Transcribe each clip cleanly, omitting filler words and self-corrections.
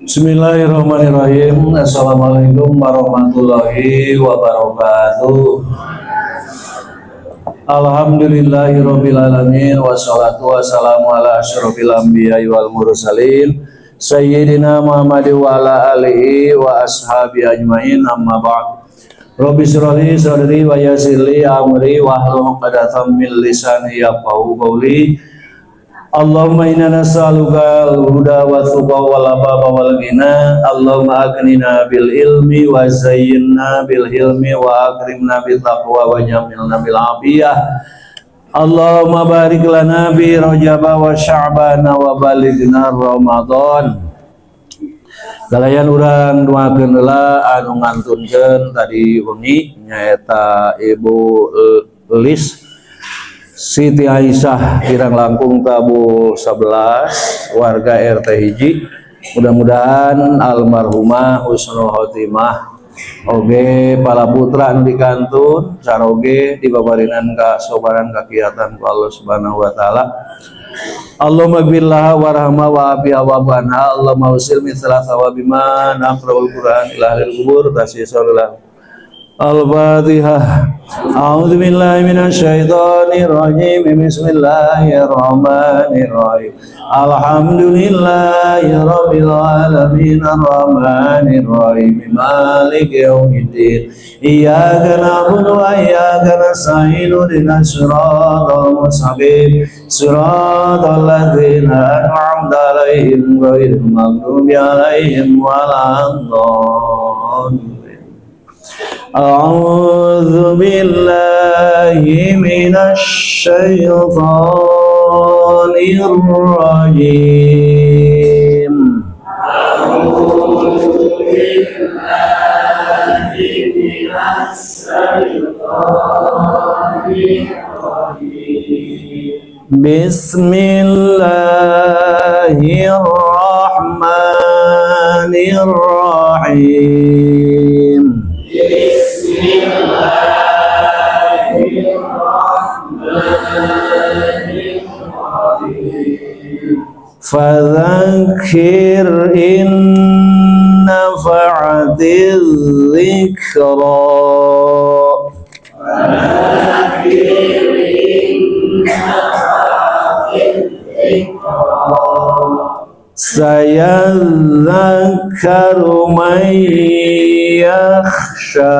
Bismillahirrahmanirrahim. Assalamualaikum warahmatullahi wabarakatuh. Alhamdulillahirabbil alamin wassalatu wassalamu ala asyrofil anbiya'i wal mursalin sayyidina Muhammad wa ala alihi wa ashabi ajmain, amma ba'd. Rabbi shrah li sadri wa yassir li amri wahlul 'uqdatam min lisani yafqahu qawli. Allahumma inna nas'aluka al-huda wa tuqa wal afafa wal ghina. Allahumma aghnina bil ilmi wa zayyinna bil hilmi wa akrimna bil taqwa wa jamilna bil afiyah. Allahumma barik lana bi Rajab wa Sya'ban wa balighna Ramadan. Galayan urang duakeun heula anu ngantunkeun tadi wengi nyaeta Ibu Lis Siti Aisyah Pirang Langkung Tabu 11 warga RT hiji. Mudah-mudahan almarhumah husnul khotimah oge pala putra anu dikantun saroge dibabarinan ka sobaran kakiatan ku Allah Subhanahu wa taala. Allahumma billah warahma wa afiya wa banha. Allahumma usil mithla thawabima naqra'ul Qur'an ila ahlil kubur tasyisallahu. Al-Fatihah. A'udzu billahi minasy syaithanir rajim. Bismillahirrahmanirrahim. Alhamdulillahi rabbil alamin arrahmanir rahim maliki yaumiddin. Iyyaka na'budu wa iyyaka nasta'in ihdinas siratal mustaqim siratal ladzina an'amta 'alaihim ghairil maghdubi 'alaihim waladdallin. A'udzu billahi minasy syaithanir rajim. A'udzu billahi minasy syaithanir rajim. Bismillahirrahmanirrahim. Fadzakir in nafa'atiz dzikra. Sayadzakkaru man yakhsha.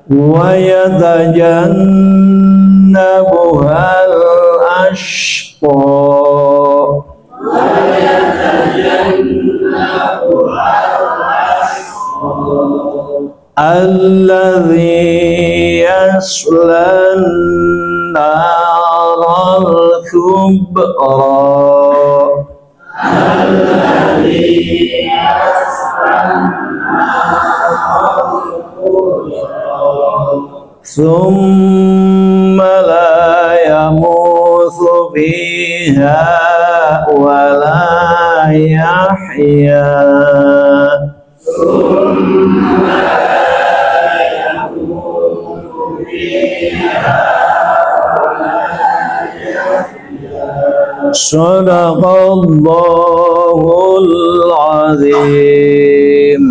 Wa yatajannabuhal ashqa. Alladzi yaslan naral kubra. Alladzi yaslan naral kubra. Thumma la yamuthu fiha wa la yahya. Sadaqallahul azim.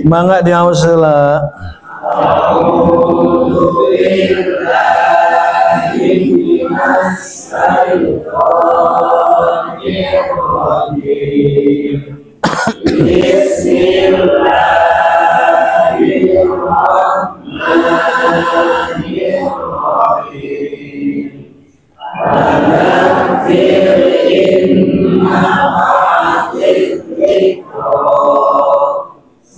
Mangga diaos heula. A'udzu billahi minasy syaithanir rajim. Bismillahirrahmanirrahim. Fadzakir in nafa'atiz dzikra.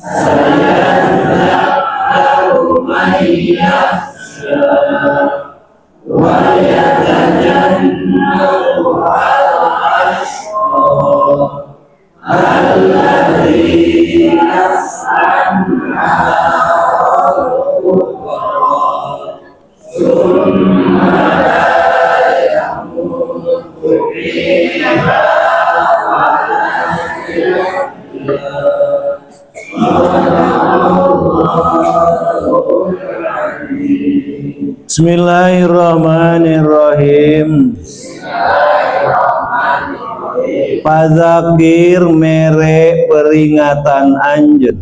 Sayadzakkaru man yakhsha wa yatajannabuhal ashqa. Alladzi yas'an 'alal kubra. Thumma la yamutu fiha wa la yahya. Bismillahirrahmanirrahim. Padzakir mere peringatan anjeun.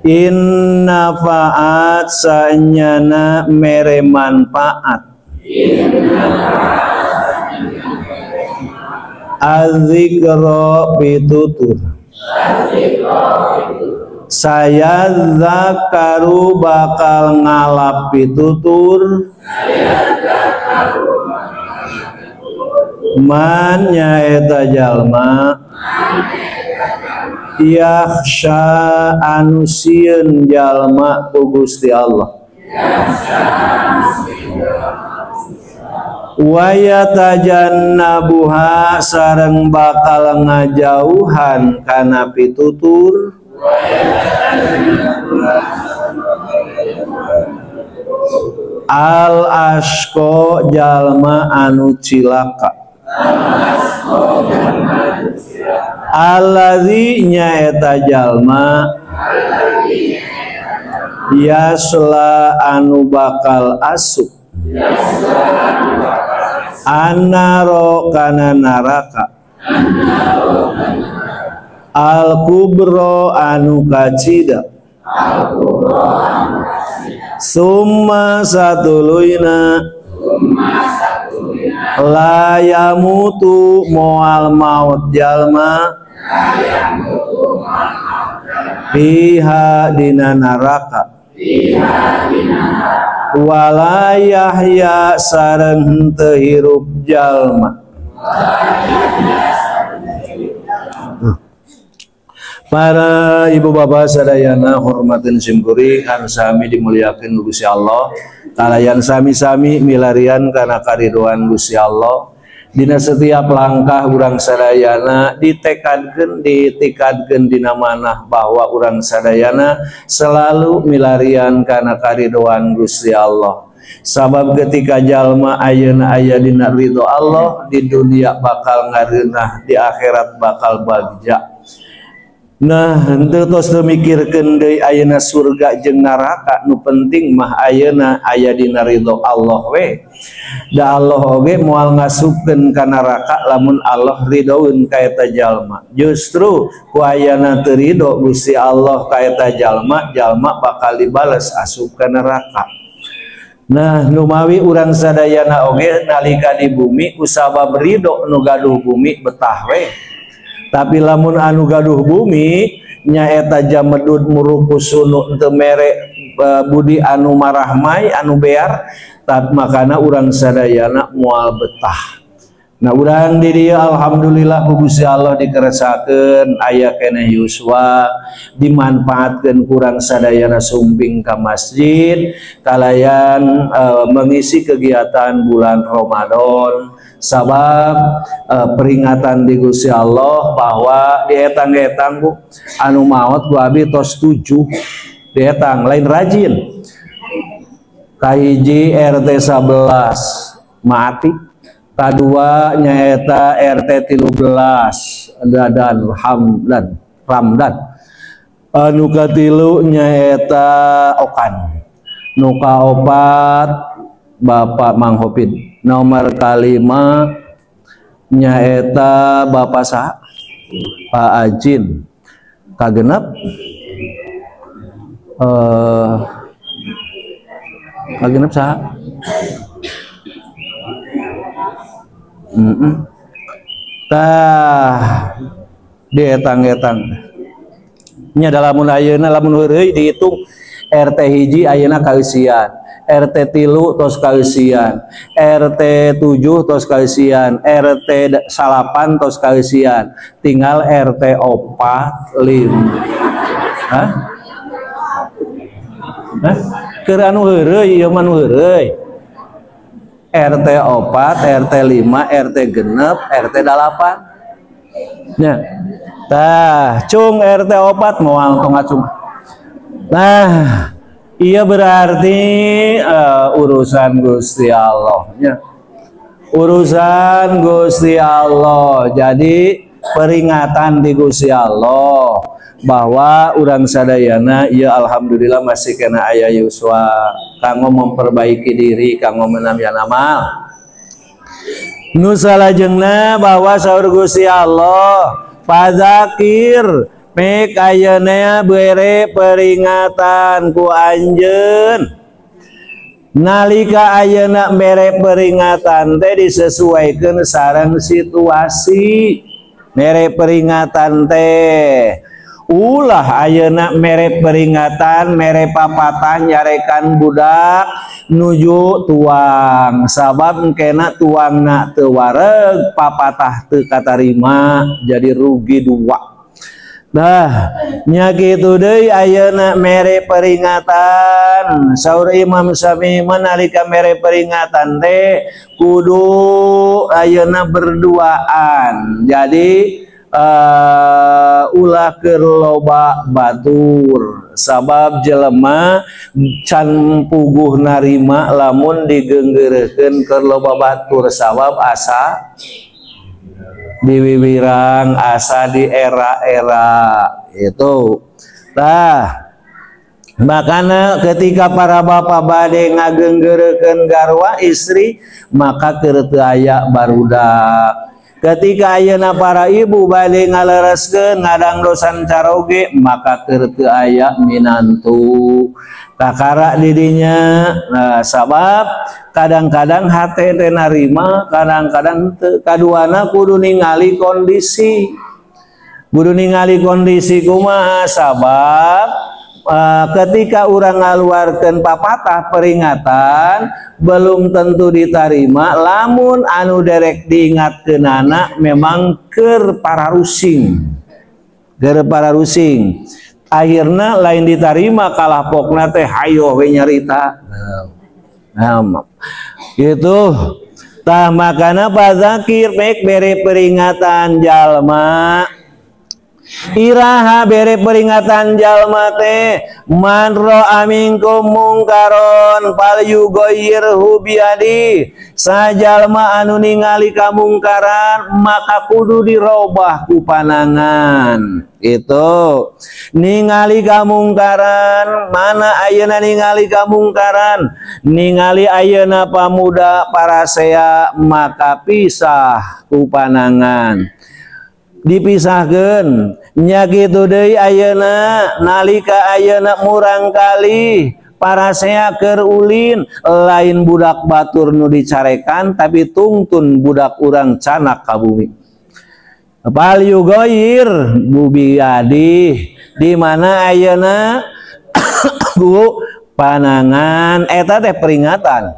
Inna fa'at sanyana mere manfaat. Az-zikra pitutur. Saya zakaru bakal ngalap pitutur. Man nyaeta jalma yakhsha anu sieun jalma ku Gusti Allah. Wa yatajannabuha sareng bakal ngajauhan kana pitutur. Al asko jalma anu cilaka. Alladzi nyaeta jalma yasla anu bakal asup annaro kana naraka. Al kubro anu kacida. Summa satuluina la yamutu moal maut jalma fiha dina naraka. Wala yahya sareng henteu hirup jalma. Para ibu bapak sadayana hormatin simkuring anu sami dimuliakeun Gusti Allah, kalayan sami-sami milarian kana karidoan Gusti Allah. Dina setiap langkah urang sadayana ditekadkeun dina manah bahwa urang sadayana selalu milarian kana karidoan Gusti Allah. Sabab ketika jalma ayeuna aya dina ridho Allah, di dunia bakal ngareunah, di akhirat bakal bagja. Nah, henteu tos mikirkeun deui ayeuna surga jeung neraka, nu penting mah ayeuna aya dina ridho Allah we. Da Allah oge moal ngasupkeun ka neraka lamun Allah ridhoeun ka eta jalma. Justru ku ayeuna teu ridho Gusti Allah ka eta jalma, jalma bakal dibales asup ka neraka. Nah, numawi urang sadayana oge nalika di bumi kusabab ridho nu gaduh bumi betah we. Tapi lamun anu gaduh bumi nyaeta jamedud murupusunu teu mere budi anu marahmai anu bear, tapi makana urang sadayana moal betah. Nah, urang di dieu alhamdulillah ku Gusti Allah dikeresakeun aya keneh yuswa dimanfaatkeun kurang sadayana sumping ka masjid kalayan mengisi kegiatan bulan Ramadan. Sabab peringatan di Gusti Allah bahwa dietang-etang bu anu maot ku abi tos 7 dietang lain rajin kahiji RT 11 mati, kadua nyaeta RT 13 Dadan Ramdan, anu katilu nyaeta Okan, nu kaopat Bapak Mang Hopin, nomor kalima nyaeta Bapak Sah Pak Ajin, kagenep kagenep sah tah dietang-etang nya dalam ayeuna lamun heureui dihitung RT hiji ayeuna kausian, RT 3 tos kausian, RT 7 tos kausian, RT 8 tos kausian, tinggal RT 4 5. Hah? Hah? Keur anu heureui ieu mah nu heureui. RT 4, RT 5, RT genep, RT 8. Nya. Tah, cung RT 4 moal tong acung. Nah, iya berarti urusan Gusti Allah ya. Urusan Gusti Allah. Jadi peringatan di Gusti Allah bahwa urang sadayana ya alhamdulillah masih kena aya yuswa kanggo memperbaiki diri, kanggo menambihan amal. Nu salajengna bahwa saur Gusti Allah fadzakir mek ayeuna bere peringatan ku anjeun. Nalika ayeuna mere peringatan teh disesuaikan sareng situasi. Mere peringatan teh ulah ayeuna mere peringatan mere papatan nyarekan budak nuju tuang sabab kena tuangna teu wareg papatah teu katarima jadi rugi dua. Nah, nya kitu deui ayeuna mere peringatan saur Imam Syafi'i nalika mere peringatan teh kudu ayeuna berduaan. Jadi ulah keur loba batur sabab jelema can puguh narima lamun digeunggeurekeun keur loba batur sabab asa diwiwirang asa di era-era itu. Nah, makanya ketika para bapak bade ngageunggeurekeun garwa istri maka keur teu aya barudak. Ketika ayeuna para ibu bade ngalereskeun ngadangdosan caroge maka keur teu aya minantu. Kakara didinya. Nah, sabab kadang-kadang hate teh narima, kadang-kadang kaduana kudu ningali kondisi. Kudu ningali kondisi kumaha sabab ketika urang ngaluarkeun papatah peringatan belum tentu ditarima lamun anu derek diingatkeunana memang keur pararusing. Keur pararusing. Akhirnya lain diterima kalah pokna teh hayo we nyarita. Nah, gitu. Tah makana fadzakir mek bere peringatan jalma. Iraha bere peringatan jalma teh man ra'a minkum mungkaron falyughayyirhu biadi. Sajalma anu ningali kamungkaran maka kudu dirobah ku panangan. Itu ningali kamungkaran, mana ayeuna ningali kamungkaran, ningali ayeuna pamuda parasea maka pisah ku panangan. Dipisahkeun nya kitu deui ayeuna nalika ayeuna murang kali parasea keur ulin lain budak batur nu dicarekan tapi tungtun budak urang canak ka bumi. Fal yugoyir bubiadi di mana ayeuna ku panangan eta teh peringatan.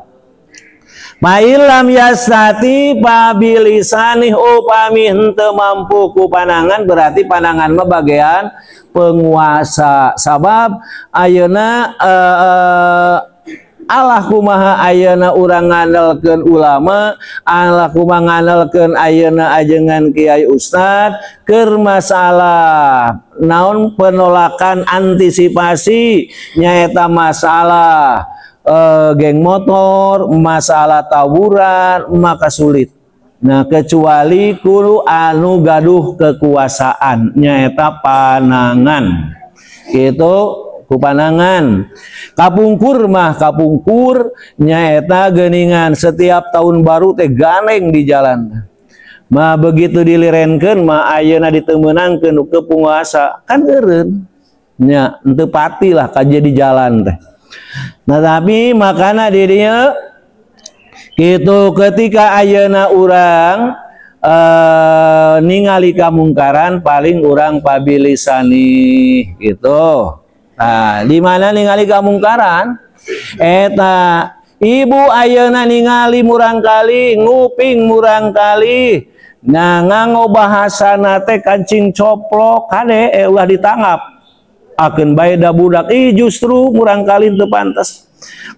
Mailam yasati pabilisani upami henteu mampu ku panangan berarti panangan mah bagian penguasa sabab ayeuna Allah kumaha ayeuna urang ngandalkeun ulama, Allah kumaha ngandalkeun ayeuna ajengan kiai ustad keur masalah naon penolakan antisipasi nyaeta masalah geng motor, masalah tawuran maka sulit. Nah kecuali kudu anu gaduh kekuasaan nyaeta panangan. Itu ku panangan. Kapungkur mah kapungkur nyaeta geuningan setiap tahun baru teh ganeng di jalan. Mah begitu dilirenkeun mah ayeuna diteumeunangkeun ke penguasa kan eureun. Nya henteu pati lah kaje di jalan teh. Nah tapi makana di dieu kitu ketika ayeuna urang ningali kamungkaran paling urang pabilisani gitu. Nah, di mana ningali kamungkaran? Eta ibu ayeuna ningali murang kali, nguping murang kali. Nah, nganggo bahasana teh kancing coplok kade ulah ditangap. Akeun bae da budak ih justru murang kali teu pantes.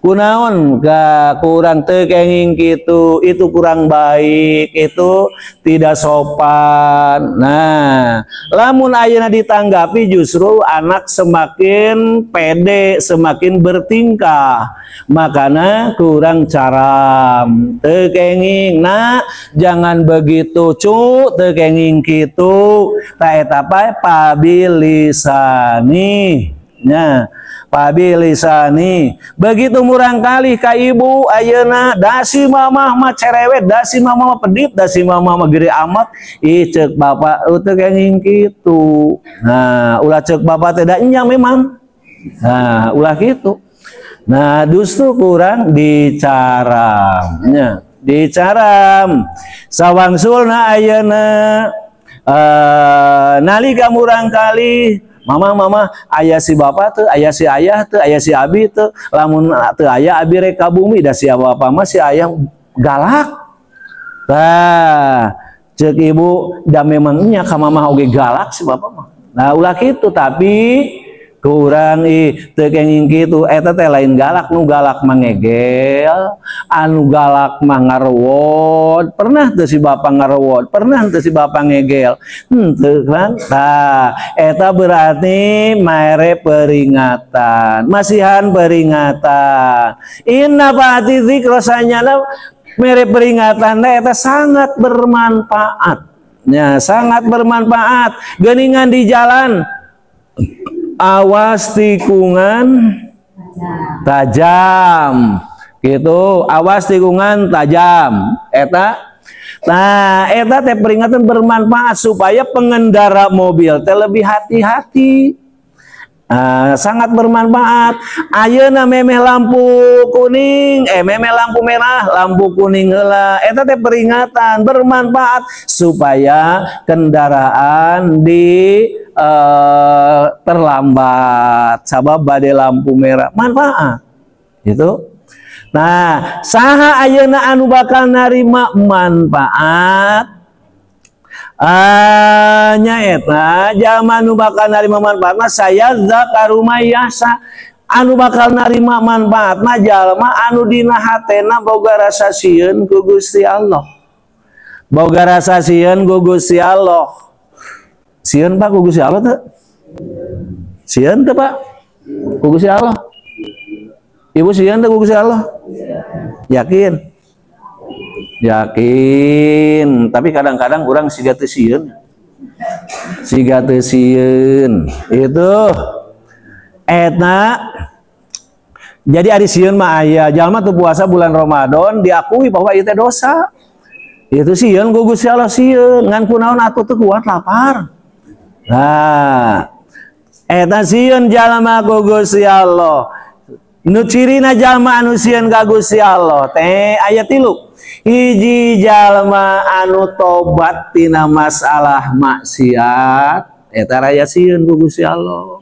Kunaon ga kurang teu kenging kitu, itu kurang baik, itu tidak sopan. Nah, lamun ayeuna ditanggapi justru anak semakin pede, semakin bertingkah. Makana kurang caram, teu kenging. Nah, jangan begitu cu, teu kenging kitu. Ta eta pabilisani. Nya, pabilisani. Begitu murang kali ka ibu ayeuna dasi mamah mah cerewet, dasi mamah mah pedit, dasi mamah mah gede amat. Ih ceuk bapak teu kenging kitu. Nah, ulah ceuk bapak teh da nya memang. Nah, ulah kitu. Nah, justru kurang dicaram. Nya, dicaram. Sawangsulna ayeuna nalika murang kali mama ayah si bapak tuh, ayah si ayah tuh, ayah si abi tuh, lamun tuh ayah abi reka bumi dah si bapak mah si ayah galak. Nah, cek ibu dah memangnya ka mama oge galak si bapak mah. Nah, ulah kitu tapi kurang teu kenging kitu eta teh lain galak, nu galak mah ngegel, anu galak mah ngarewod. Pernah teu si bapak ngarewod, pernah teu si bapak ngegel. Teu kan? Tah, eta berarti mere peringatan, masihan peringatan. Inna ba'di dzikra sanyana mere peringatan eta sangat bermanfaat. Ya, sangat bermanfaat. Geuningan di jalan awas tikungan tajam gitu, awas tikungan tajam eta. Nah, eta teh peringatan bermanfaat supaya pengendara mobil teh lebih hati-hati. Sangat bermanfaat. Ayeuna memeh lampu kuning, memeh lampu merah, lampu kuning heula. Eta teh peringatan bermanfaat supaya kendaraan di terlambat sabab bade lampu merah, manfaat itu. Nah, saha ayeuna anu bakal narima manfaat? Nyaeta jalma anu bakal narima manfaat mah saya zakarumayasa, anu bakal narima manfaat mah jalma anu dina hatena boga rasa sieun ku Gusti Allah. Boga rasa sieun ku Gusti Allah. Sieun Pak ku Gusti Allah teu? Sieun teu Pak? Ku Gusti Allah. Ibu sieun teu ku Gusti Allah? Yakin? Yakin, tapi kadang-kadang orang siga teu sieun. Siga teu sieun. Itu eta jadi ari sieun mah aya jalma teu puasa bulan Ramadan diakui bahwa itu dosa. Itu sieun ku Gusti Allah sieun, ngan kunaon atuh teu kuat lapar. Nah, eta sieun jalma ku Gusti Allah. Nu cirina jalma anu sieun ka Gusti Allah teh aya 3. Hiji jalma anu tobat tina masalah maksiat eta raya sieun ku Gusti Allah.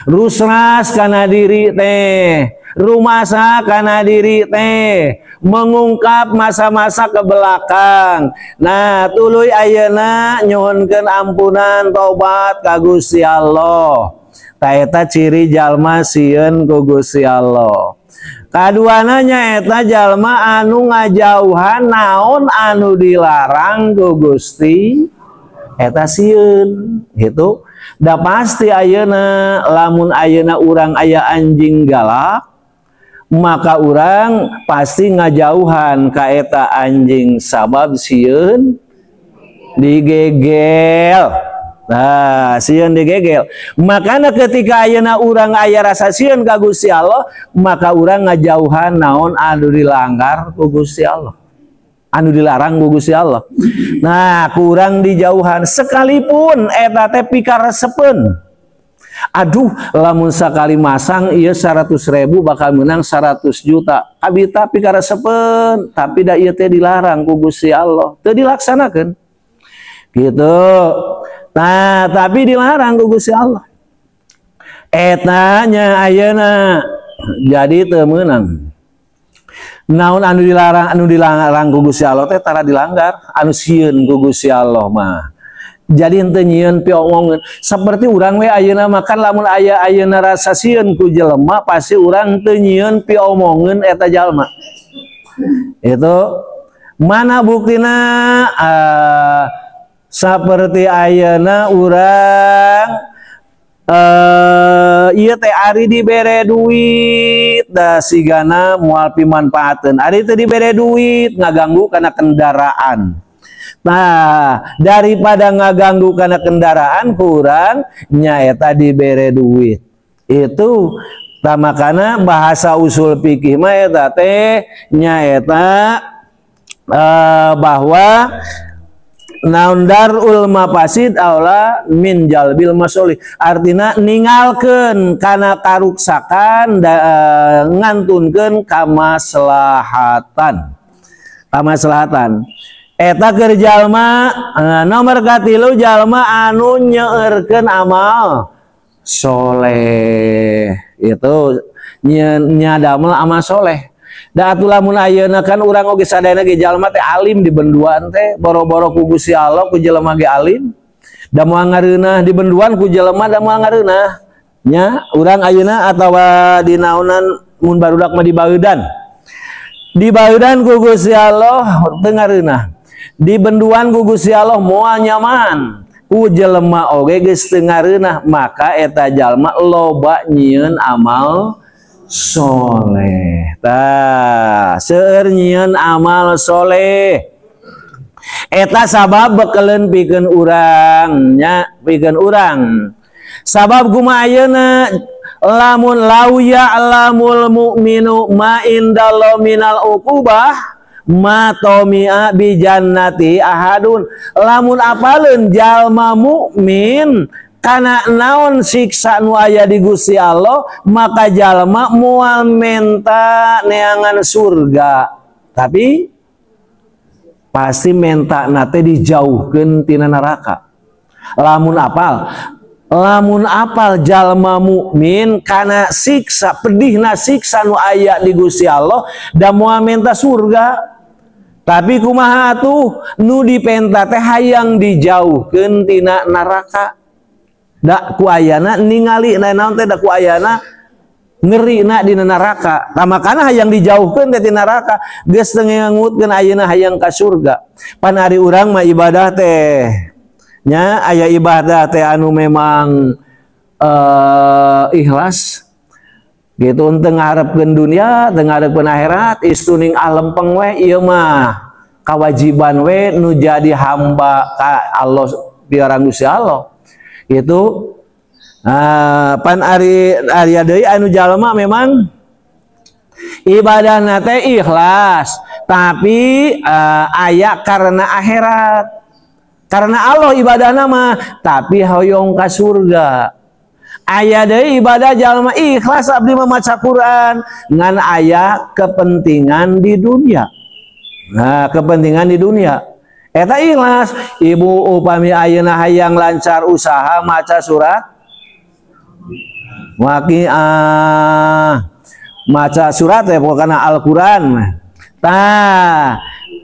Rusras kana diri teh, rumasa kana diri teh, mengungkap masa-masa ke belakang. Nah, tuluy ayeuna nyuhunkeun ampunan tobat ka Gusti Allah. Ta eta ciri jalma sieun ku Gusti Allah. Kaduana nyaeta jalma anu ngajauhan naon anu dilarang ku Gusti eta sieun gitu. Da pasti ayeuna lamun ayeuna urang aya anjing galak maka urang pasti ngajauhan ka eta anjing sabab sieun digegel. Nah, sieun digegel. Makana ketika ayeuna urang aya rasa sieun ka Gusti Allah, maka urang ngajauhan naon anu dilanggar ku Gusti Allah. Anu dilarang ku Gusti Allah. Nah, kurang dijauhan sekalipun eta teh pikaresepeun. Aduh, lamun sakali masang ieu 100.000 bakal menang 100 juta. Abi teh pikaresepeun, tapi da ieu teh dilarang ku Gusti Allah, teu dilaksanakeun. Gitu. Nah, tapi dilarang ku Gusti Allah. Eta nya ayeuna jadi teu meunang. Naon anu dilarang ku Gusti Allah teh tara dilanggar, anu sieun ku Gusti Allah mah. jadi henteu nyieun piomongeun seperti urang we ayeuna makan lamun aya ayeuna rasa sieun ku jelema pasti urang teu nyieun piomongeun eta jalma. Itu mana buktina seperti ayeuna urang ieu teh ari dibere duit da sigana moal pimanfaateun ari teu dibere duit ngaganggu kana kendaraan. Nah, daripada ngaganggu karena kendaraan kurang nyaeta dibere duit. Itu tamakana bahasa usul fikih mah eta teh nyaeta bahwa naundarul mafasid aula min jalbil masolih. Artina ningalkeun kana karuksakan ngantunkeun kamaslahatan. Kamaslahatan. Eta keur jalma nomor katilu jalma anu nyeueurkeun amal soleh. Itu nyadamel amal soleh. Da atuh lamun ayeuna kan urang oge sadayana ge jalma teh alim di benduan teh boro-boro ku Gusti Allah ku jelema ge alim. Da moal ngareunah di benduan ku jelema da moal ngareunah. Nya urang ayeuna atawa di naonan mun barudak mah di baeudan. Di baeudan ku Gusti Allah teu ngareunah. Di benduan ku Gusti Allah moal nyaman ku jelema oge geus teu ngareunah maka eta jalma loba nyieun amal soleh. Tah seueur nyieun amal soleh eta sabab bekeleun pikeun urang nya pikeun urang sabab kumaha ayeuna lamun lau ya'lamul mu'minu ma indallah minal uqubah ma tomi'a bi jannati ahadun. Lamun apaleun jalma mukmin kana naon siksa nu aya di Gusti Allah maka jalma moal menta neangan surga tapi pasti menta nate dijauhkeun tina neraka. Lamun apal jalma mukmin kana siksa pedihna siksa nu aya di Gusti Allah da moal menta surga. Tapi kumaha tuh nu dipenta teh hayang dijauhkeun tina neraka. Da ku ayana ningali naon teh da ku ayana ngerina dina neraka. Tamakana hayang dijauhkeun teh tina neraka, geus teu ngangutkeun ayeuna hayang ka surga. Pan ari urang mah ibadah teh nya aya ibadah teh anu memang ikhlas. Gitu untuk ngarepkeun dunia, teu ngarepkeun akhirat, istuning alempeng we ieu mah kewajiban we nu jadi hamba ka Allah biarang Gusti Allah. Itu pan ari deui anu jalma memang ibadahna teh ikhlas, tapi aya karena akhirat. Karena Allah ibadahna mah tapi hoyong ka surga. Aya deui ibadah jalma ikhlas abdi maca Quran ngan aya kepentingan di dunia. Nah, kepentingan di dunia eta ikhlas. Ibu upami ayeuna hayang lancar usaha maca surat Waqiah, maca surat ya pokokna Al-Qur'an. Tah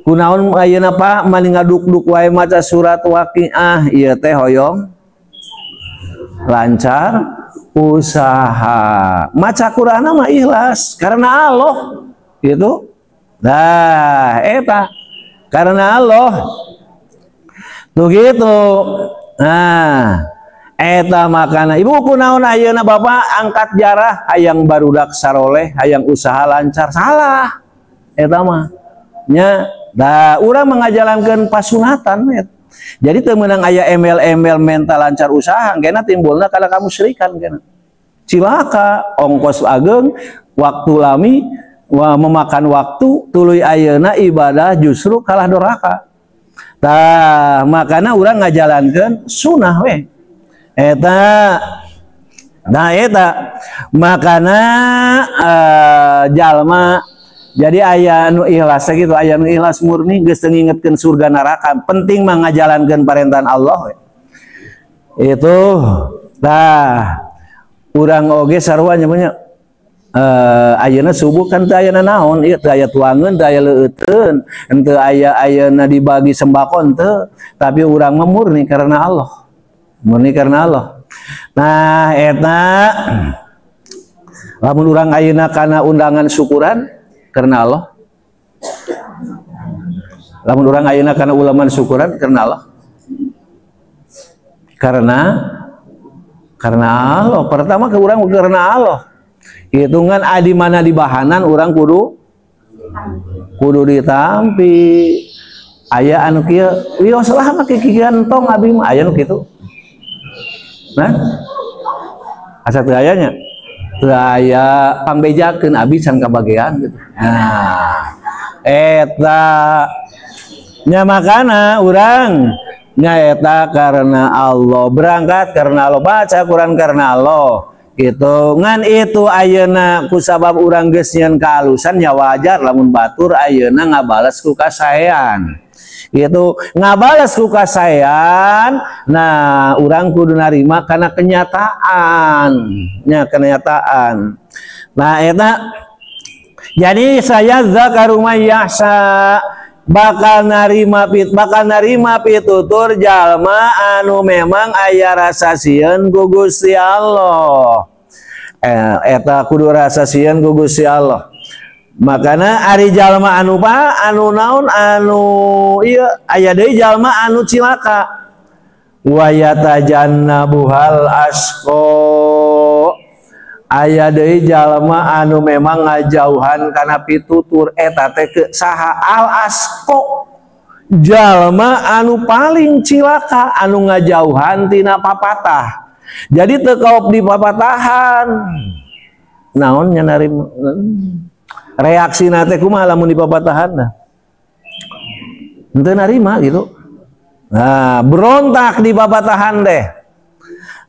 kunaon ayeuna Pak mani ngaduk-duk wae maca surat Waqiah ieu teh hoyong lancar usaha. Maca Quran mah ikhlas karena Allah gitu. Nah, eta karena Allah tuh gitu. Nah, eta makana ibu kunaon ayeuna bapak angkat jarah hayang barudak saroleh hayang usaha lancar salah eta mah nya. Da urang mengajalankeun pasunatan eta. Jadi teu meunang aya embel-embel mental lancar usaha engkena timbulna kana kamusyrikan engkena. Cilaka, ongkos ageng, waktu lami, memakan waktu, tuluy ayeuna ibadah justru kalah doraka. Tah, makana urang ngajalankeun sunah we. Eta makana jalma jadi aya nu ikhlas gitu, aya nu ikhlas murni geus teu ngingetkeun surga neraka, penting mah ngajalankeun parentan Allah we. Itu tah urang oge sarua nya ayeuna subuh kan teu aya naon ieu teu aya tuangeun teu aya leueuteun henteu aya ayeuna dibagi sembako teu tapi urang mah murni karena Allah nah eta lamun urang ayeuna kana undangan syukuran karena Allah lamun urang ayeuna kana ulaman syukuran karena Allah karena Allah pertama ke urang karena Allah hitungan adi mana di bahanan urang kudu ditampi aya anu kieu wios lah make gantong abi mah aya nu kitu nah asa teu aya nya teu aya pangbejakeun abi can kabagean gitu nah eta nya makana urang nyaeta karena Allah berangkat karena Allah baca Quran karena Allah gitu ngan itu ayeuna kusabab urang geus nyieun kaalusan ya wajar lamun batur ayeuna ngabales ku kasaean gitu ngabales ku kasaean nah urang kudu narima kana kenyataan nah eta jadi saya zakaru mayyasa bakal narima pitutur jalma anu memang aya rasa sieun ku Gusti Allah eta kudu rasa sieun ku Gusti Allah makana ari jalma anu naon anu ieu aya deui jalma anu cilaka wa yatajannabuhal asqa aya deui jalma anu memang ngajauhan kana pitutur eta teh ke saha al asqa jalma anu paling cilaka anu ngajauhan tina papatah jadi teu kaop di papatahan naon nya narima reaksina teh kumaha lamun di papatahan henteu narima gitu nah berontak di papatahan deh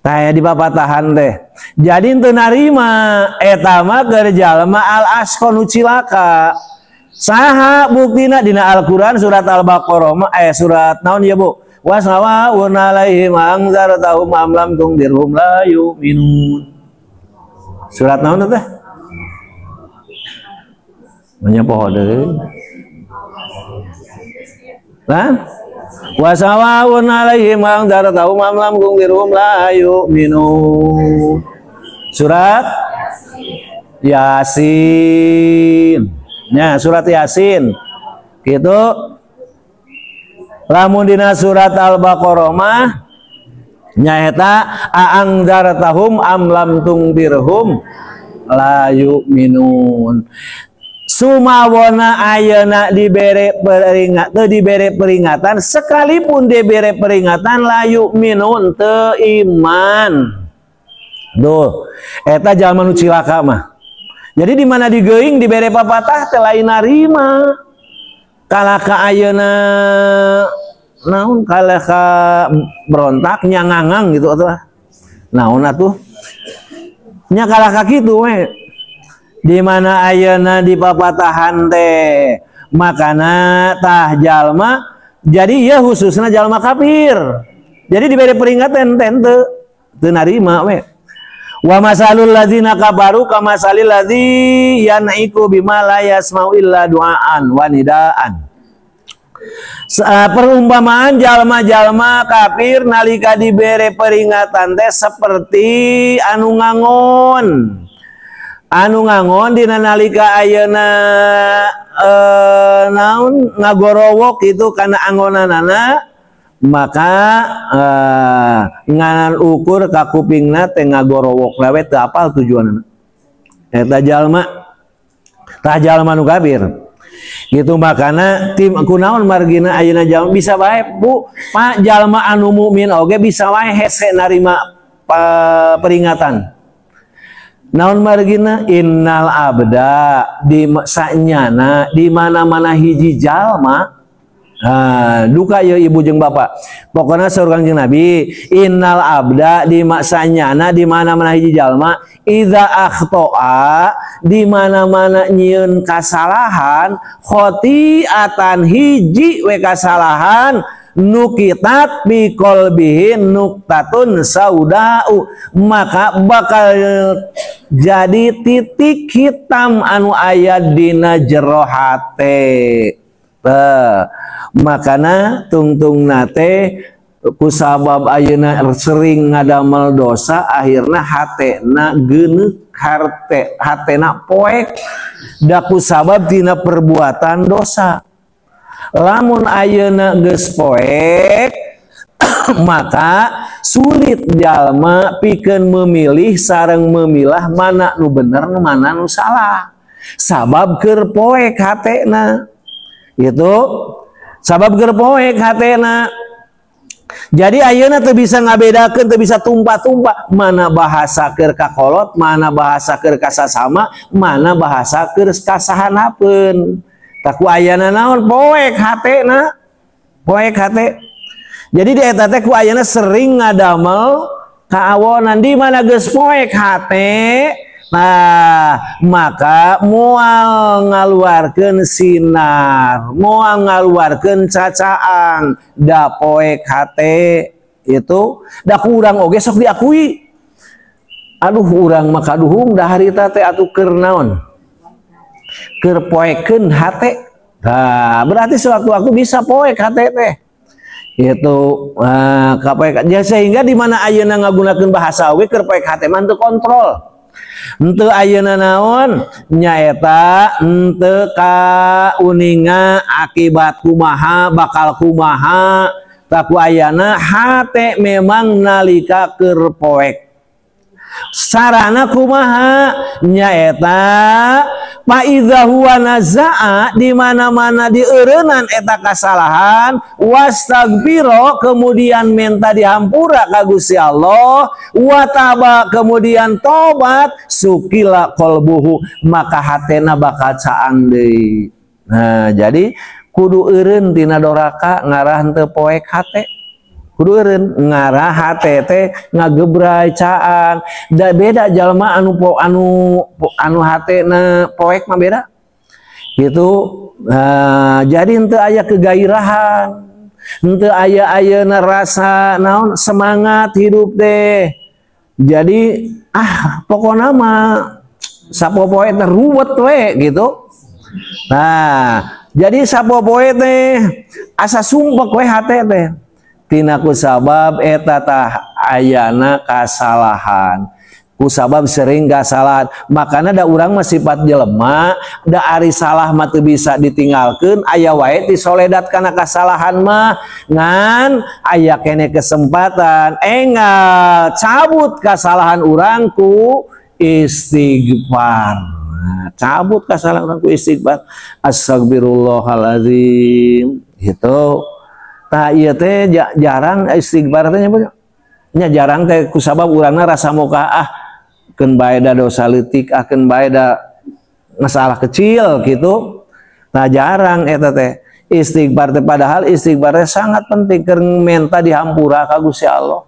kayak di papatahan teh jadi ente narima eta mah keur jalma al asqa nu cilaka saha buktina dina Al-Qur'an surat Al-Baqarah surat naon ya Bu wasawa'un alaihim anzartahum am lam tundirhum la yu'minun surat naon teh nya poho deui nah wasawa'un alaihim anzartahum am lam tundirhum la yu'minun surat Yasin nya surat Yasin gitu lamun dina surat Al-Baqarah mah nyaeta a'angzartahum am lam tundirhum la yu'minun sumawona ayeuna dibere peringatan sekalipun dibere peringatan la yu'minun teu iman duh eta jalma nu cilaka mah jadi di mana digeuing dibere papatah teh lain narima kalaka ayeuna naon kalaka berontak nyangangang gitu atuh naon atuh nya kalaka kitu we di mana ayeuna di papatahan teh makana tah jalma jadi ieu khususna jalma kafir jadi dibere peringatan teu narima we wa masalul ladzina kafaru kamasalil ladzi yanaiku bima la yasma'u illa du'aan wa nidaan perumpamaan jalma-jalma kafir nalika dibere peringatan teh seperti anu ngangon dina nalika ayeuna naon ngagorowok itu kana angonanana maka nganan ukur ka kupingna teh ngagorowok lewe teu apal tujuanna eta jalma tah jalma nu kafir gitu makana tim kunaon margina ayeuna jalma bisa bae Bu Pak jalma anu mukmin oge bisa wae hese narima peringatan naon margina innal abda di sanyana di mana-mana hiji jalma duka ya ibu jeung bapak pokoknya surga jeung Nabi innal abda di maksanyana di mana-mana hiji jalma idza akhto'a di mana-mana nyieun kasalahan khotiatan hiji we kasalahan nukitat bi qalbihi nuktatun saudau, maka bakal jadi titik hitam anu aya dina jero hate. Makana tungtung nate kusabab ayeuna sering ngadamel dosa akhirna hatena geuneuk hatena poek da kusabab tina perbuatan dosa. Lamun ayeuna geus poek maka sulit jalma pikeun memilih sareng memilah mana nu bener mana nu salah. Sabab keur poek hatena. Itu sabab keur poek hatena. Jadi ayeuna teu bisa ngabedakeun, teu bisa tumpah-tumpah mana bahasa keur kakolot, mana bahasa keur kasasama, mana bahasa keur kasahanapeun. Taku ayana naon poek hatena, poek hate. Jadi di eta teh ku ayana sering ngadamel kaawonan di mana geus poek hate. Nah, maka moal ngaluarkeun sinar, moal ngaluarkeun cacaan, da poek hate itu da kurang oge sok diakui. Aduh urang mah kaduhung da harita teh atuh keur naon? Keur poekeun hate. Nah, berarti sewaktu-waktu bisa poek hate teh. Itu kapoek ya, sehingga di mana ayeuna ngagunakeun bahasa we keur poek hate mah teu kontrol. Henteu ayeuna naon nyaeta henteu kauninga akibat kumaha bakal kumaha, taku ayana hate memang nalika keur poek. Sarana kumaha nyaeta fa idza huwa nazaa, di mana-mana dieureunnan eta kasalahan, wastaghfiro kemudian minta dihampura ka Gusti Allah, wa taba kemudian tobat, sukila qalbuhu maka hatena bakal caan deui. Nah, jadi kudu eureun tina doraka ngarah henteu poek hate. Kudu eureun ngarah hate teh ngagebrai caan. Da beda jalma anu hatena poek mah beda. Gitu. Jadi henteu aya kegairahan. Henteu aya ayeuna rasa naon semangat hidup teh. Jadi pokona mah sapopoe teh ruwet we gitu. Nah, jadi sapopoe teh asa sumpek we hate teh. Tina kusabab eta tah ayana kasalahan, kusabab sering kasalahan, makana da urang mah sifat jelema da ari salah mah teu bisa ditinggalkeun, aya wae ti soledat kana kasalahan mah ngan aya kene kesempatan enggal cabut kasalahan urang ku istighfar. Nah, cabut kasalahan urang ku istighfar, astagfirullahaladzim gitu. Nah iya teh jarang istighfar teh nya jarang teh kusabab urangna rasa moka keun bae da dosa leutik, keun bae da masalah kecil gitu. Nah jarang eta teh istighfar teh, padahal istighfar teh sangat penting keur menta dihampura ka Gusti Allah.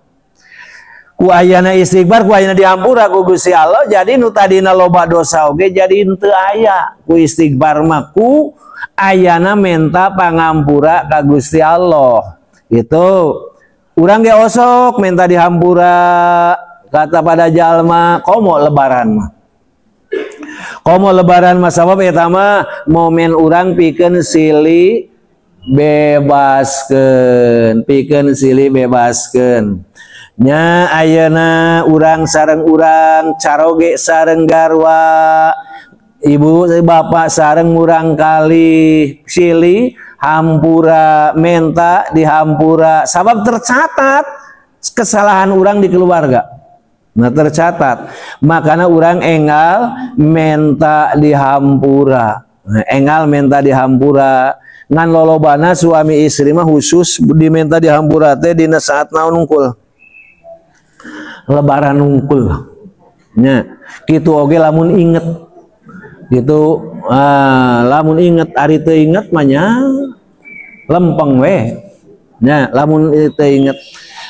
Ku ayana istighfar, ku ayana dihampura ku Gusti Allah, jadi nu tadina loba dosa oge jadi henteu aya. Ku istighfar mah ku ayana menta pangampura ka Gusti Allah. Itu urang ge osok menta dihampura, kata pada jalma komo lebaran mah. Komo lebaran mah sabab eta mah momen urang pikeun silih bebaskeun, pikeun silih bebaskeun. Nya ayeuna urang sareng urang caroge sareng garwa, ibu bapak sareng urang kali silih hampura, menta dihampura, sabab tercatat kesalahan urang di keluarga. Nah tercatat, makanya urang enggal menta dihampura. Nah, enggal menta dihampura ngan lolobana suami istri mah khusus dimenta dihampura teh dina saat naon unggul lebaran unggul nya kitu oge lamun inget gitu. Lamun inget ari teu inget mah nya lempeng we nya. Lamun teu inget,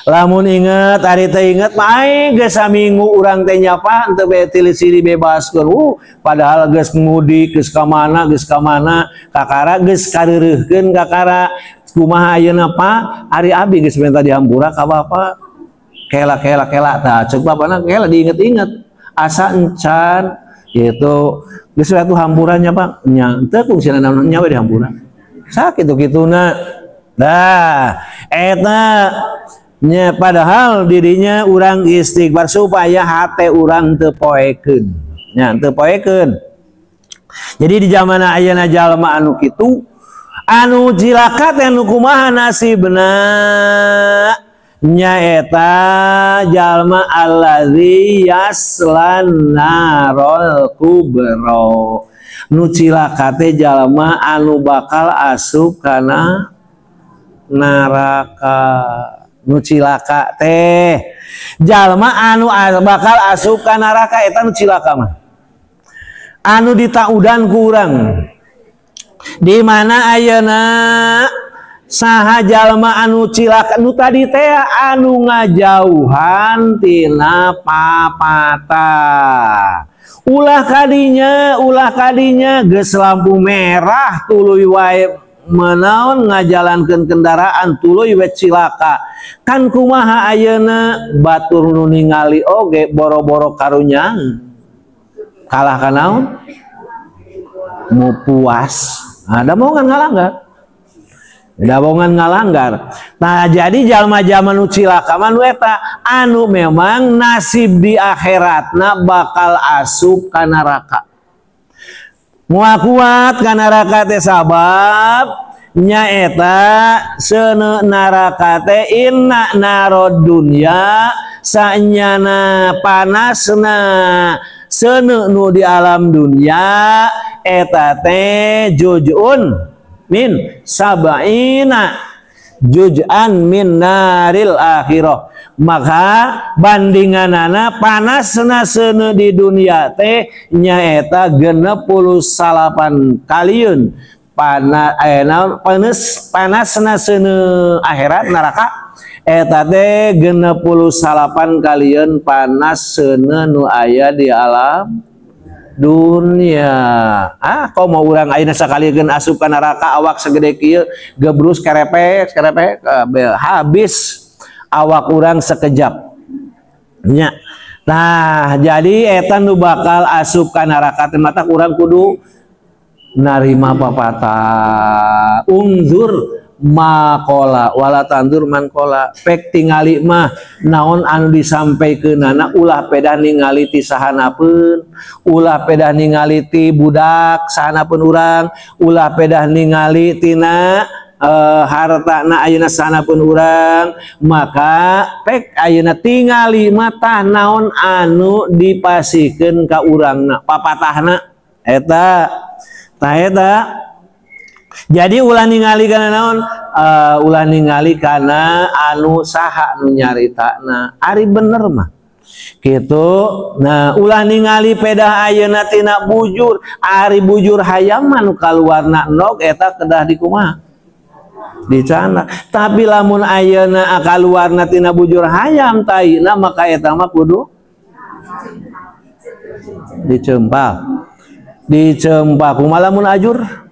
lamun inget ari teu inget mah geus saminggu urang teh nyapa henteu bae tilih silih bebaskeun. Padahal geus mudik geus ka mana kakara geus kareureuhkeun kakara kumaha ayeuna Pak ari abi geus minta dihampura ka Bapak kela tah ceuk bapana kela diinget-inget asa encan gitu geus atuh hampurannya Pak nya teu fungsina naon nya we dihampura sakituna nah eta nya padahal dirinya urang istighfar supaya hate urang teu poekeun nya teu poekeun. Jadi di zaman ayeuna jalma anu kitu anu cilaka teh nu kumaha nasibna nyaeta jalma allazi yaslan narol kubro nu cilaka teh jalma anu bakal asup kana neraka. Nu cilaka teh jalma anu bakal asup kana neraka eta nu cilaka mah anu ditaudan ku urang di mana ayeuna saha jalma anu cilaka nu tadi teh anu ngajauhan tina papata ulah kadinya geus lampu merah tuluy wae menaon ngajalankeun kendaraan tuluy we cilaka kan kumaha ayeuna batur nu ningali oge boro-boro karunyang kalah kanaon mau puas ada bohongan ngalanggar nah jadi jalma-jalma nu cilaka manu eta anu memang nasib di akhiratna bakal asup ka neraka moal kuat ka neraka teh sabab nyaeta seuneu neraka teh inna narod dunya sanyana panasna seuneu nu di alam dunya eta teh juz'un min sabaina juz'an min naril akhirah maka bandinganana panasna seuneu di dunia teh nyaeta 68 kalieun panasna seuneu akhirat neraka eta teh 68 kalieun panas seuneu nu aya di alam dunia. Komo urang ayeuna sakalieun asup ka neraka awak segede kieu gebrus kerepek habis awak urang sekejap nya. Nah jadi eta nu bakal asup ka neraka teh mata urang kudu narima papatah unzur makola wala tandur mankola pek tingali mah naon anu disampaikeunana ulah pedah ningali ti sahanapeun ulah pedah ningali ti budak sahanapeun urang ulah pedah ningali tina hartana ayeuna sahanapeun urang maka pek ayeuna tingali mah tah naon anu dipasikeun ka urangna papatahna eta tah eta. Jadi ulah ningali kana naon ulah ningali kana anu saha nu nyaritana ari bener mah kitu. Nah ulah ningali pedah ayeuna tina bujur ari bujur hayam nu kaluarna nog eta kedah dikumaha dicana tapi lamun ayeuna kaluarna tina bujur hayam taina maka eta mah kudu dicempal kumaha lamun ajur.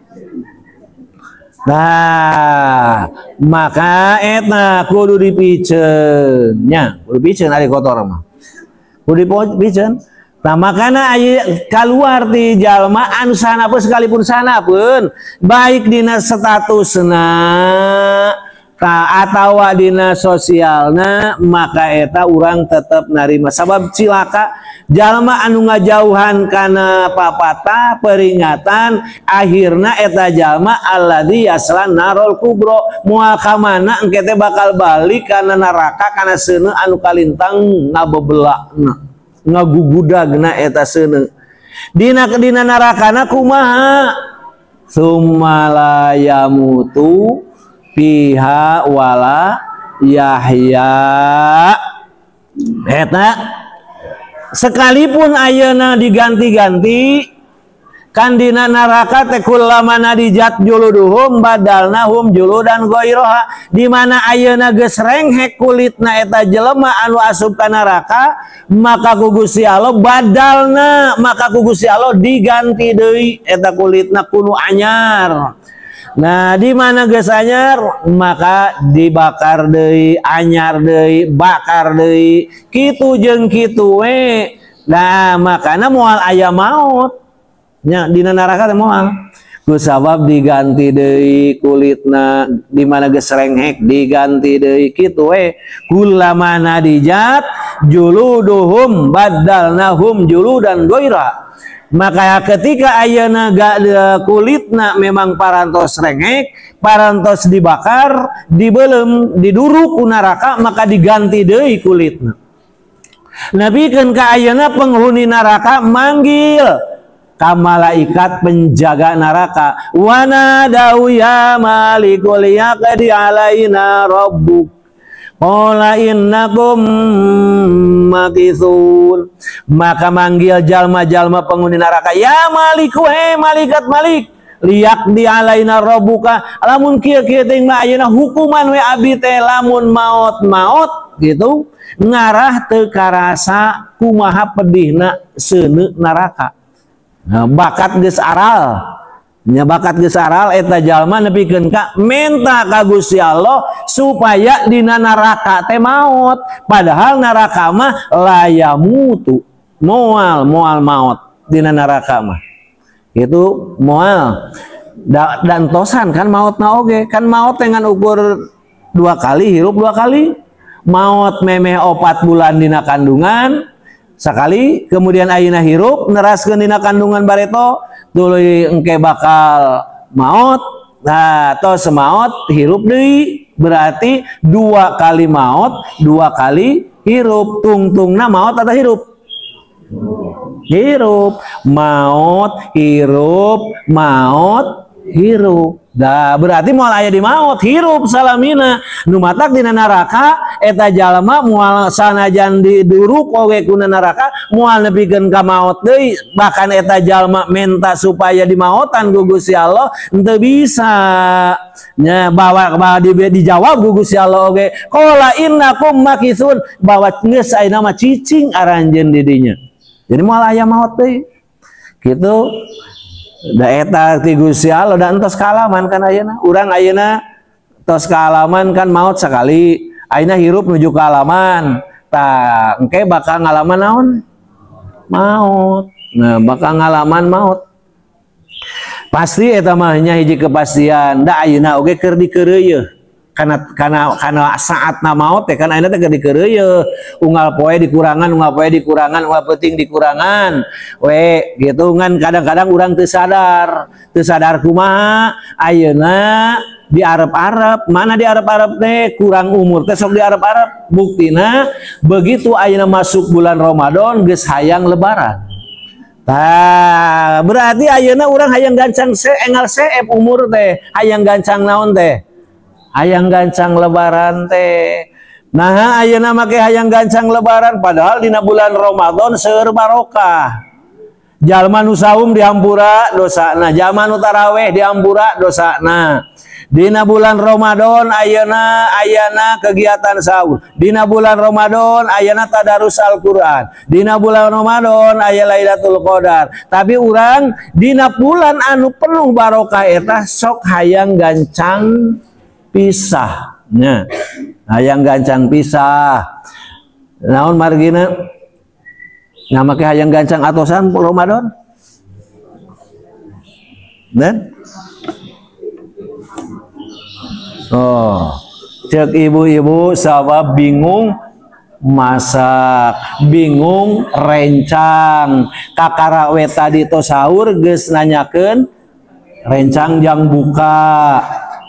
Nah, maka eta kudu dipiceun nya, kudu piceun ari kotor mah. Kudu dipiceun. Nah, makana aya kaluar ti jalma anu sanapeun sekalipun sanapeun, baik dina statusna atawa dina sosialna, maka eta urang tetep narima sabab cilaka jalma anu ngajauhan kana papatah peringatan akhirna eta jalma alladzi yaslan narol kubro moal ka mana engke teh bakal balik kana neraka kana seuneu anu kalintang ngabebelakna ngagugudagna eta seuneu dina nerakana kumaha summa la yamutu fiha wala yahya eta sekalipun ayeuna diganti-ganti kan dina neraka teh kullama nadijat juluduhum badalnahum juludan ghairaha di mana ayeuna geus renghek kulitna eta jelema anu asup ka neraka maka ku Gusti Allah badalna maka ku Gusti Allah diganti deui eta kulitna kudu anyar Nah di mana geus anyar maka dibakar deui, anyar deui, bakar deui, kitu jeung kitu we. Nah makana moal aya maot nya dina neraka teh moal kusabab diganti deui kulitna, di mana geus renghek diganti deui kitu we. Kulamana dijat juluduhum badalnahum juludan goira. Maka ketika ayeuna kulitna memang parantos renghek, parantos dibakar, dibelem, diduruk ku neraka, maka diganti deui kulitna. Nabi kan ka ayeuna penghuni neraka manggil ka malaikat penjaga neraka, wana dau ya malikul yaqdi alaina rabbuk qala innakum makithun. Maka manggil jalma-jalma penghuni neraka, ya maliku he malaikat malik, liak di alaina rabbuka, lamun kieu-kieu teh ayeuna hukuman we abdi teh lamun maot gitu ngarah teu karasa kumaha pedihna seuneu neraka. Nah, bakat geus aral nya bakat geus aral eta jalma nepikeun ka menta ka Gusti Allah supaya dina neraka teh maot, padahal neraka mah layamutu moal maot dina neraka mah itu moal dan tosan kan maotna oge kan maot dengan ukur 2 kali hirup 2 kali maot memeh 4 bulan dina kandungan sakali, kemudian ayeuna hirup neraskeun dina kandungan bareto tuluy engke bakal maot. Nah tos maot hirup deui berarti 2 kali maot 2 kali hirup. Tungtungna maot atau hirup? Hirup. Maot hirup maot hirup. Dah berarti moal aya di maot hirup salamina. Nu matak dina neraka eta jalma moal sanajan diduruk oge ku neraka moal nepikeun ka maot deui, bahkan eta jalma menta supaya dimaotan ku Gusti Allah henteu bisa. Nya bawa dijawab ku Gusti Allah oge qala innakum makithun, bahwa geus ayeuna mah cicing aranjeun di dinya. Jadi moal aya maot deui. Kitu da eta ti Gusti Allah dan tos kalaman kan ayeuna urang ayeuna tos kalaman kan maot sakali ayeuna hirup nuju ka alaman tah engke bakal ngalaman naon maot. Nah bakal ngalaman maot pasti eta mah nya hiji kepastian da ayeuna oge keur dikeureuyeun karena saatna maot teh kan ayeuna teh keur dikeureuyeun unggal poe dikurangan unggal penting dikurangan we gitu ngan kadang-kadang urang teu sadar kumaha ayeuna di arep-arep mana di arep-arep teh kurang umur teh sok di arep-arep buktina begitu ayeuna masuk bulan Ramadan geus hayang lebaran. Tah berarti ayeuna urang hayang gancang engal seep umur teh hayang gancang naon teh hayang gancang lebaran teh. Nah ayeuna make hayang gancang lebaran padahal dina bulan Ramadan seueur barokah. Jalma nu saum dihampura dosana, jalma nu taraweh dihampura dosana. Dina bulan Ramadan ayana kegiatan sahur. Dina bulan Ramadan ayana tadarus Al-Qur'an. Dina bulan Ramadan aya Lailatul Qadar. Tapi urang dina bulan anu penuh barokah eta sok hayang gancang pisah nya hayang gancang pisah naon margina ngamake hayang gancang atosan Ramadan dan cek ibu-ibu sabab bingung masak bingung rencang kakara we tadi tos sahur geus nanyakeun rencang jang buka.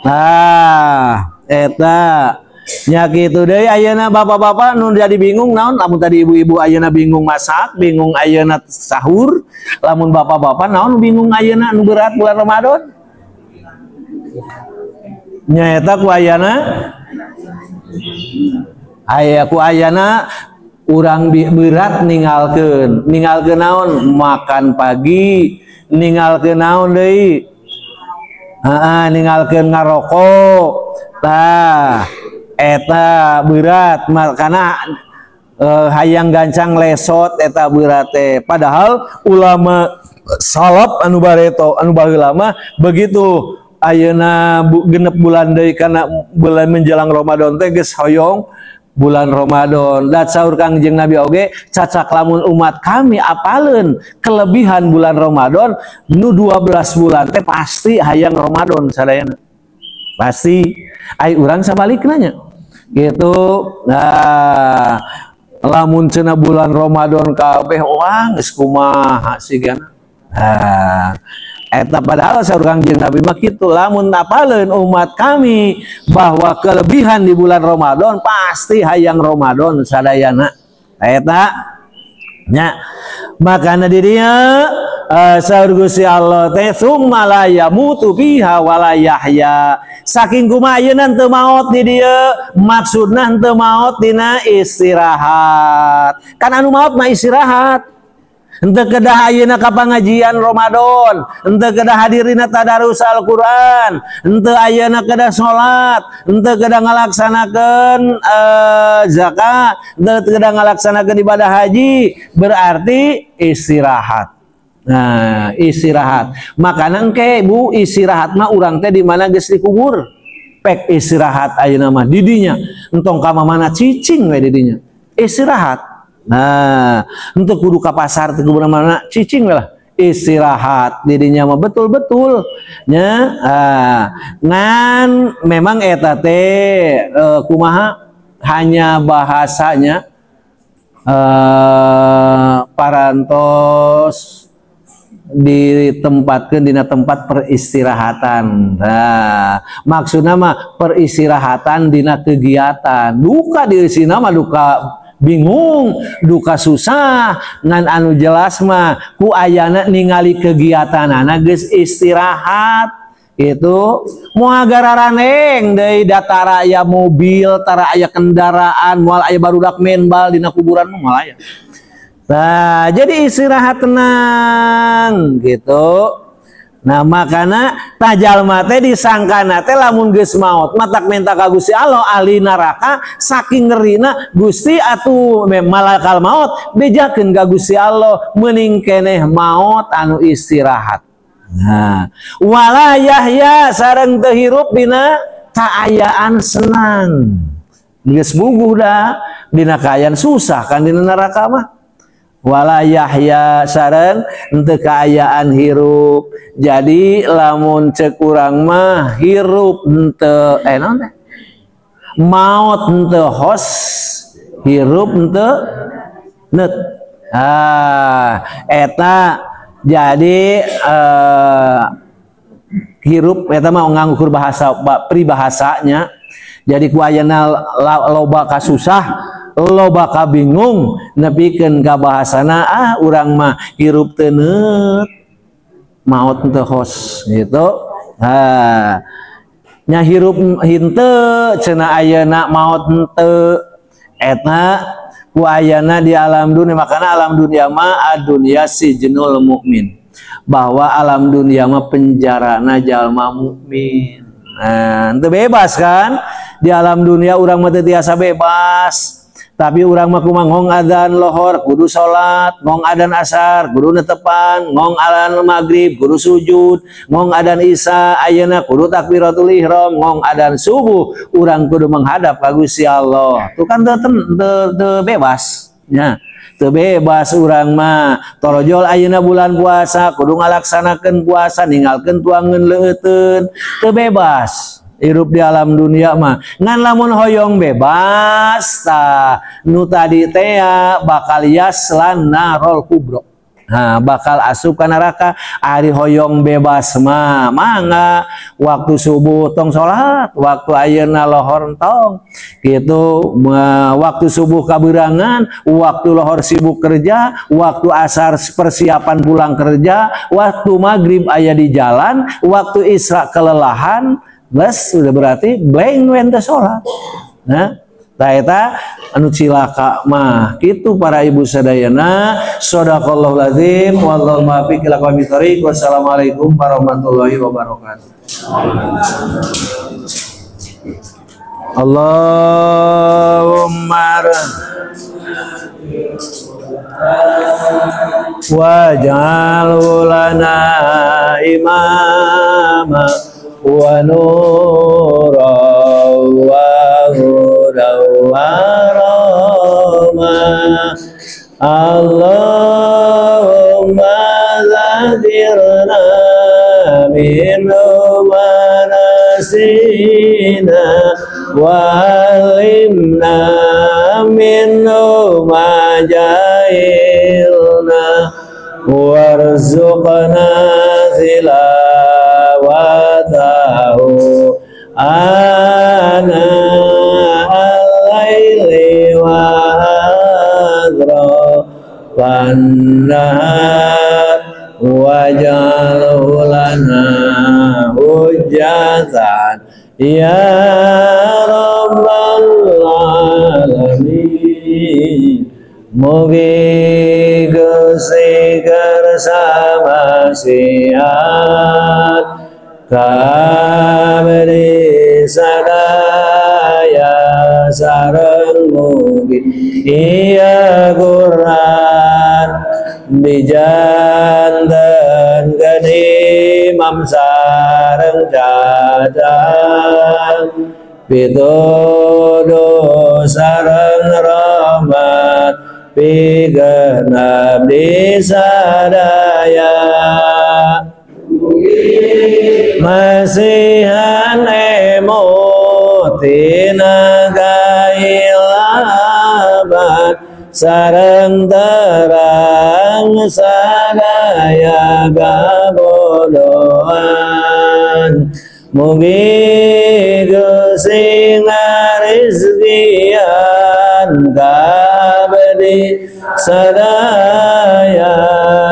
Nah, eta nya kitu deui ayeuna bapak-bapak nu jadi bingung naon lamun tadi ibu-ibu ayeuna bingung masak, bingung ayeuna sahur, lamun bapak-bapak naon bingung ayeuna nu berat bulan Ramadan. Nya eta ku ayeuna ku ayeuna urang berat ninggalkeun naon makan pagi, ninggalkeun naon deui ninggalkeun ngarokok tah eta berat makana hayang gancang lesot eta berat teh padahal ulama salaf anu bareto anu baheula mah begitu ayeuna genep bulan deui kana bulan menjelang Ramadan teh geus hoyong bulan Ramadan. Dat saur Kangjeng Nabi oge cacak lamun umat kami apaleun kelebihan bulan Ramadan nu 12 bulan teh pasti hayang Ramadan sadayana. Pasti ai urang sabalikna nya. Gitu. Nah, lamun cenah bulan Ramadan kabeh wah geus kumaha sigana. Nah, eta padahal saur Kangjeng Nabi mah kitu, lamun apaleun umat kami bahwa kelebihan di bulan Ramadan pasti hayang Ramadan sadayana. Eta nya makana di dieu saur Gusti Allah teh summa la yamutu fiha wa la yahya. Saking kumaha ayeuna teu maot di dieu, maksudna teu maot dina istirahat. Kan anu maot mah istirahat. Henteu kedah ayeuna ka pangajian Ramadan, henteu kedah hadirina tadarus Al-Qur'an, henteu ayeuna kedah salat, henteu kedah ngalaksanakeun zakat, henteu kedah ngalaksanakeun ibadah haji, berarti istirahat. Nah, istirahat. Makana engke Bu, istirahat mah urang teh di mana geus dikubur. Pek istirahat ayeuna mah di dinya, entong ka mana cicing we di dinya. Istirahat. Nah, untuk kudu ka pasar teh kudu mana cicing lah istirahat dirinya mah betul-betul nya. Ngan memang eta teh kumaha hanya bahasanya parantos ditempatkeun dina tempat peristirahatan. Nah, maksudna mah peristirahatan dina kegiatan. Duka diri sina mah duka bingung, duka susah, ngan anu jelas mah ku ayana ningali kegiatanana geus istirahat. Itu moal gararaneng deui datara aya mobil, tara aya kendaraan, moal aya barudak menbal dina kuburan moal aya. Nah, jadi istirahat tenang gitu. Nah, makana tajalma teh disangkana teh lamun geus maot matak menta ka Gusti Allah ahli neraka saking ngerina Gusti atuh malakal maut bejakeun ka Gusti Allah meuning keneh maot anu istirahat. Nah, wala yahya sareng teu hirup dina kaayaan senang. Geus buguh da dina kaayaan susah kan dina neraka mah. Wala yahya sareng henteu kaayaan hirup. Jadi lamun ceuk urang mah hirup henteu naon teh? Maot henteu hos, hirup henteu neut. Eta jadi hirup eta mah nganggur bahasa pribahasanya. Jadi ku ayeuna loba kasusah, loba ka bingung nepikeun ka bahasana urang mah hirup teu neut maot teu hos gitu. Nya hirup henteu cenah ayeuna maot henteu eta ku ayana di alam dunia. Makana alam dunia mah adunya sijnul mukmin, bahwa alam dunia mah penjarana jalma mukmin. Nah, henteu bebas kan di alam dunia urang mah teu tiasa bebas. Tapi urang mah kumaha ngong adzan lohor kudu salat, ngong adzan asar kudu netepan, ngong adzan maghrib kudu sujud, ngong adzan isya ayeuna kudu takbiratul ihram, ngong adzan subuh urang kudu menghadap ka Gusti Allah. Itu kan teu bebas nya. Teu bebas urang mah torojol ayeuna bulan puasa kudu ngalaksanakeun puasa ninggalkeun tuangeun leuteun. Teu bebas hirup di alam dunia mah. Ngan lamun hoyong bebas ta nu tadi teh bakal yaslan narol kubro. Nah, bakal asup ka neraka. Ari hoyong bebas mah mangga waktu subuh tong salat, waktu ayeuna lohor tong gitu, waktu subuh kaberangan, waktu lohor sibuk kerja, waktu asar persiapan pulang kerja, waktu maghrib aya di jalan, waktu isya kelelahan. Bes sudah berarti blank wente sholat. Nah, eta anu cilaka mah kitu para ibu sadayana. Shadaqallahul azim wallahu muwaffiq ila aqwamit thoriq. Wassalamualaikum warahmatullahi wabarakatuh. Allahumma waj'alhu lana imama wa nura wa huda wa rahma. Allahumma zadirna minhu manasina wa alimna minhu majahilna warzuqna tilawatahu ana al-laili wa adra wan-nahar waj'alhu lana hujjatan ya rabbal alamin. Mugi Gusti kersama sihat kabeh sadaya sareng mugi iya Quran bijanten geni mamsareng cacat pituduh sareng rahmat pigenap di sadaya masihan emotina gailaban sareng terang sadaya gabodohan. Mugi Gusti ngarizkian kabeh sadaya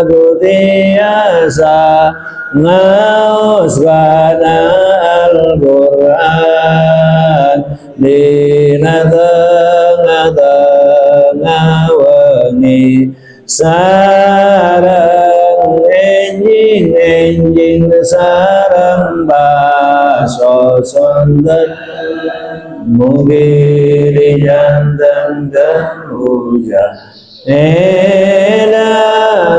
gutiasa ngaos bana Al-Quran dina tengah-tengah wengi sareng enjing sareng baso sonten mugi dijanten hujan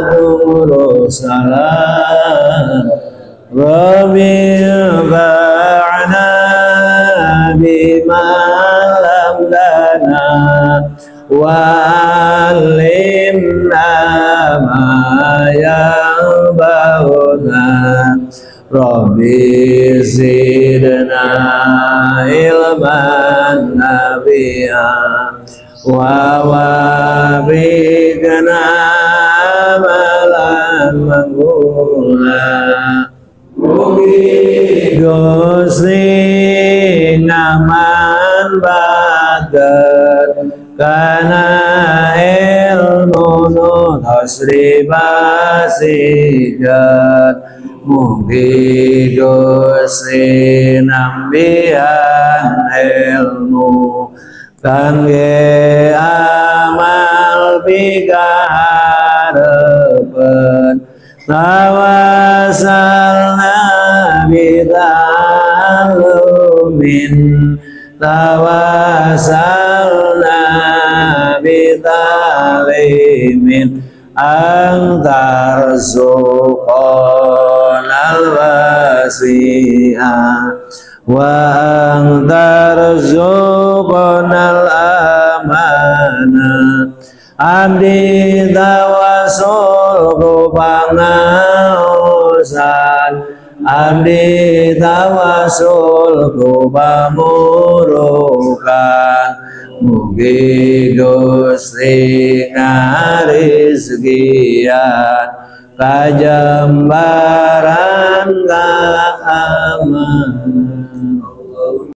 tumuru salam Rabbi ba'na bima lam lana wa'alimna ma yanfa'una Rabbi zidna ilman nabi'an wa wafiqna amalan maqbula. Mugi Gusti ngaman baget kana ilmu tasri basigat. Mugi Gusti nambihan ilmu kangge amal pikaharepen tawasalna bitalumin tawasalna bitalimin antar suqonal wasi'ah wa antar suqonal amanah abdi tawasul kupangaosan abdi tawasul kupamurukan mugi Gusti ngarizkian kajembaran keamanan